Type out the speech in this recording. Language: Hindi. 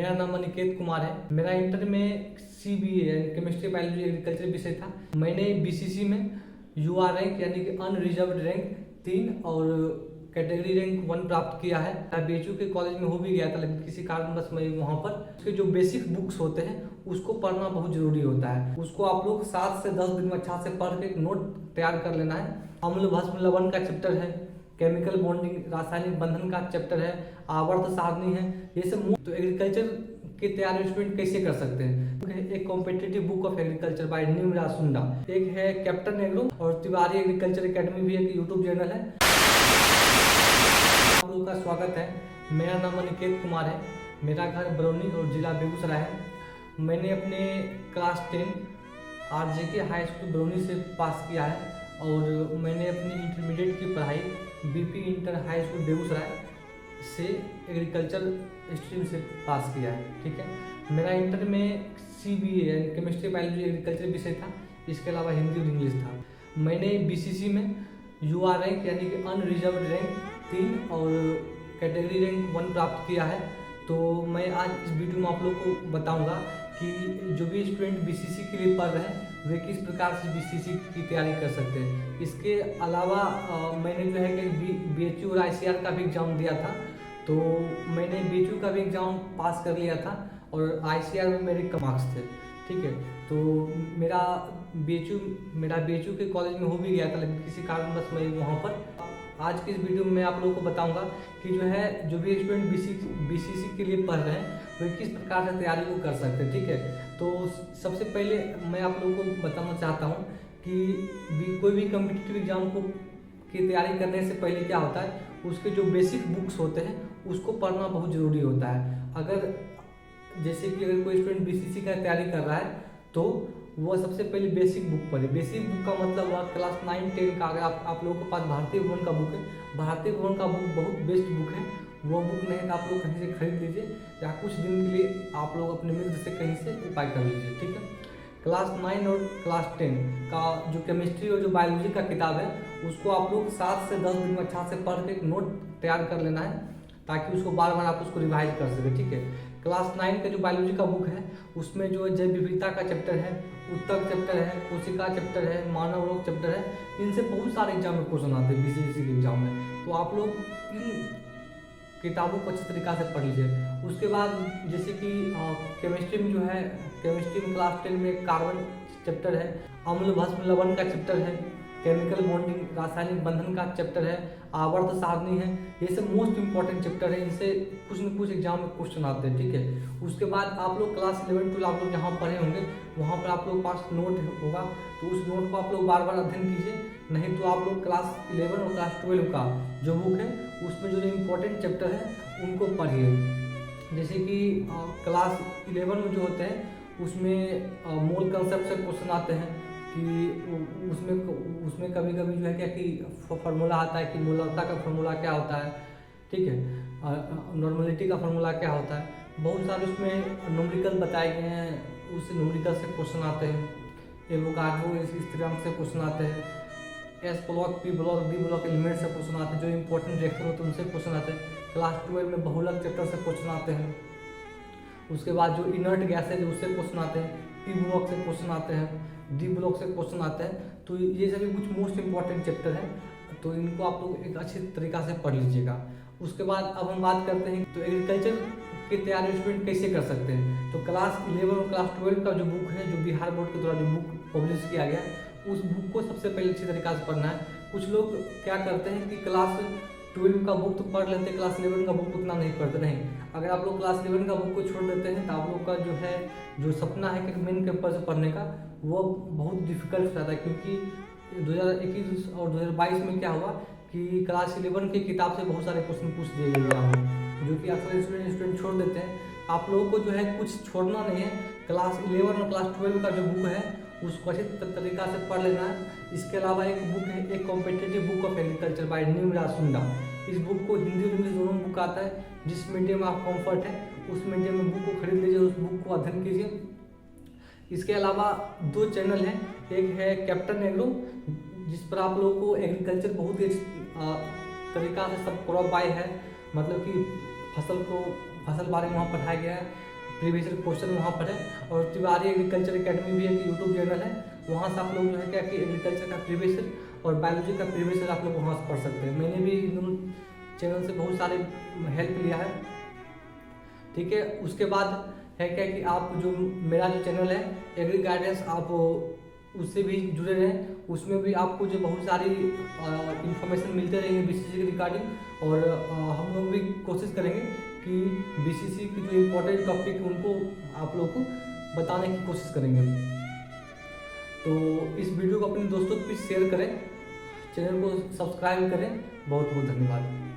मेरा नाम अनिकेत कुमार है। मेरा इंटर में CBA यानी केमिस्ट्री बायोलॉजी एग्रीकल्चर विषय था। मैंने BCC में UR रैंक यानी कि अनरिजर्व्ड रैंक 3 और कैटेगरी रैंक 1 प्राप्त किया है। BHU के कॉलेज में हो भी गया था, लेकिन किसी कारणवश मैं वहाँ पर उसके जो बेसिक बुक्स होते हैं उसको पढ़ना बहुत जरूरी होता है। उसको आप लोग 7 से 10 दिन में अच्छा से पढ़ के एक नोट तैयार कर लेना है। अम्ल भस्म लवण का चैप्टर है, केमिकल बॉन्डिंग रासायनिक बंधन का चैप्टर है, आवर्त सारणी है, ये सब। तो एग्रीकल्चर की तैयारी स्टूडेंट कैसे कर सकते हैं? एक competitive book of agriculture by Neem Rasunda, एक है कैप्टन एग्रो, और तिवारी एग्रीकल्चर एकेडमी भी एक यूट्यूब चैनल है। आप लोगों का स्वागत है। मेरा नाम अनिकेत कुमार है। मेरा घर बरौनी और जिला बेगूसराय है। मैंने अपने class 10 RJK high school Barauni से पास किया है और मैंने अपनी इंटरमीडिएट की पढ़ाई BP inter high school Begusarai से एग्रीकल्चर स्ट्रीम से पास किया है। ठीक है। मेरा इंटर में CBA यानी केमिस्ट्री बायोलॉजी एग्रीकल्चर विषय था। इसके अलावा हिंदी और इंग्लिश था। मैंने BCC में UR रैंक यानी कि अनरिजर्व्ड रैंक 3 और कैटेगरी रैंक 1 प्राप्त किया है। तो मैं आज इस वीडियो में आप लोग को बताऊंगा कि जो भी स्टूडेंट BCC के लिए पढ़ रहे हैं वे किस प्रकार से BCC की तैयारी कर सकते हैं। इसके अलावा मैंने जो है कि BHU और ICR का भी एग्ज़ाम दिया था। तो मैंने BHU का भी एग्ज़ाम पास कर लिया था और ICR में मेरे कम मार्क्स थे। ठीक है। तो मेरा BHU के कॉलेज में हो भी गया था, लेकिन किसी कारणवश मैं वहाँ पर आज की इस वीडियो में मैं आप लोगों को बताऊंगा कि जो भी स्टूडेंट BCC के लिए पढ़ रहे हैं वे किस प्रकार से तैयारी को कर सकते हैं। ठीक है। तो सबसे पहले मैं आप लोगों को बताना चाहता हूं कि कोई भी कम्पिटिटिव एग्जाम की तैयारी करने से पहले क्या होता है, उसके जो बेसिक बुक्स होते हैं उसको पढ़ना बहुत ज़रूरी होता है। जैसे कि अगर कोई स्टूडेंट BCC का तैयारी कर रहा है तो वो सबसे पहले बेसिक बुक पढ़े। बेसिक बुक का मतलब हुआ क्लास 9-10 का। अगर आप लोगों के पास भारतीय भवन का बुक है, भारतीय भवन का बुक बहुत बेस्ट बुक है। वो बुक नहीं तो आप लोग कहीं से खरीद लीजिए या कुछ दिन के लिए आप लोग अपने मित्र से कहीं से उपाय कर लीजिए। ठीक है। क्लास 9 और क्लास 10 का जो केमिस्ट्री और जो बायोलॉजी का किताब है उसको आप लोग 7 से 10 दिन में अच्छा से पढ़ के एक नोट तैयार कर लेना है, ताकि उसको बार बार आप उसको रिवाइज कर सकें। ठीक है। क्लास 9 का जो बायोलॉजी का बुक है उसमें जो जैव विविधता का चैप्टर है, उत्तक चैप्टर है, कोशिका चैप्टर है, मानव रोग चैप्टर है। इनसे बहुत सारे एग्जाम में क्वेश्चन आते हैं BCC के एग्जाम में। तो आप लोग इन किताबों को अच्छी तरीक़ा से पढ़ लीजिए। उसके बाद जैसे कि केमिस्ट्री में जो है, केमिस्ट्री में क्लास 10 में कार्बन चैप्टर है, अम्ल भस्म लवण का चैप्टर है, केमिकल बॉन्डिंग रासायनिक बंधन का चैप्टर है, आवर्त सारणी है। ये सब मोस्ट इंपॉर्टेंट चैप्टर है। इनसे कुछ न कुछ एग्जाम में क्वेश्चन आते हैं। ठीक है। उसके बाद आप लोग क्लास 11-12 आप लोग जहाँ पढ़े होंगे वहाँ पर आप लोग पास नोट होगा, तो उस नोट को आप लोग बार बार अध्ययन कीजिए। नहीं तो आप लोग क्लास 11 और क्लास 12 का जो बुक है उसमें जो इंपॉर्टेंट चैप्टर है उनको पढ़िए। जैसे कि क्लास 11 में जो होते हैं उसमें मोल कंसेप्ट से क्वेश्चन आते हैं कि उसमें कभी कभी जो है क्या कि फार्मूला आता है कि मोलरता का फार्मूला क्या होता है। ठीक है। नॉर्मलिटी का फार्मूला क्या होता है। बहुत सारे उसमें न्यूमेरिकल बताए गए हैं, उस न्यूमेरिकल से क्वेश्चन आते हैं। एवोगाड्रो स्थिरांक से क्वेश्चन आते हैं। S block, P block, D block element से क्वेश्चन आते हैं। जो इंपॉर्टेंट रिएक्शन होते हैं उनसे क्वेश्चन आते हैं। क्लास 12 में बहुलक चैप्टर से क्वेश्चन आते हैं। उसके बाद जो इनर्ट गैस है उससे क्वेश्चन आते हैं। P ब्लॉक से क्वेश्चन आते हैं, D ब्लॉक से क्वेश्चन आते हैं। तो ये सभी कुछ मोस्ट इंपॉर्टेंट चैप्टर हैं, तो इनको आप लोग एक अच्छी तरीक़ा से पढ़ लीजिएगा। उसके बाद अब हम बात करते हैं तो एग्रीकल्चर की तैयारी स्टूडेंट कैसे कर सकते हैं। तो क्लास 11 और क्लास 12 का जो बुक है, जो बिहार बोर्ड के द्वारा जो बुक पब्लिश किया गया है, उस बुक को सबसे पहले अच्छी तरीक़ा से पढ़ना है। कुछ लोग क्या करते हैं कि क्लास 12 का बुक तो पढ़ लेते हैं, क्लास 11 का बुक उतना नहीं पढ़ते। नहीं, अगर आप लोग क्लास 11 का बुक को छोड़ देते हैं तो आप लोग का जो सपना है कि मेन पेपर से पढ़ने का वो बहुत डिफिकल्ट हो जाता है। क्योंकि 2021 और 2022 में क्या हुआ कि क्लास 11 की किताब से बहुत सारे क्वेश्चन पूछ दिए गए हैं, जो कि अक्सर स्टूडेंट छोड़ देते हैं। आप लोगों को जो है कुछ छोड़ना नहीं है। क्लास 11 और क्लास 12 का जो बुक है उसको अच्छे तरीक़ा से पढ़ लेना है। इसके अलावा एक बुक है, एक competitive book of agriculture by Neem Rasunda. इस बुक को हिंदी और इंग्लिश दोनों बुक आता है। जिस मीडियम में आप कंफर्ट है उस मीडियम में बुक को खरीद लीजिए, उस बुक को अध्ययन कीजिए। इसके अलावा 2 चैनल हैं। एक है कैप्टन एग्रो, जिस पर आप लोगों को एग्रीकल्चर बहुत ही तरीक़ा से सब क्रॉप बाय है, मतलब कि फसल बारे में वहाँ पढ़ाया गया है। प्रीवियस क्वेश्चन वहाँ पर है। और तिवारी एग्रीकल्चर एकेडमी भी एक यूट्यूब चैनल है, वहाँ से आप लोग जो है क्या कि एग्रीकल्चर का प्रीवियस और बायोलॉजी का प्रीवियस आप लोग वहाँ से पढ़ सकते हैं। मैंने भी इन दोनों चैनल से बहुत सारे हेल्प लिया है, ठीक है। उसके बाद है क्या कि आप जो मेरा जो चैनल है एग्री गाइडेंस, आप उससे भी जुड़े रहें, उसमें भी आपको जो बहुत सारी इंफॉर्मेशन मिलते रहेंगे बीसीसी के रिगार्डिंग। और हम लोग भी कोशिश करेंगे कि बीसीसी की जो इम्पोर्टेंट टॉपिक है उनको आप लोग को बताने की कोशिश करेंगे। तो इस वीडियो को अपने दोस्तों के बीच शेयर करें, चैनल को सब्सक्राइब करें। बहुत बहुत धन्यवाद।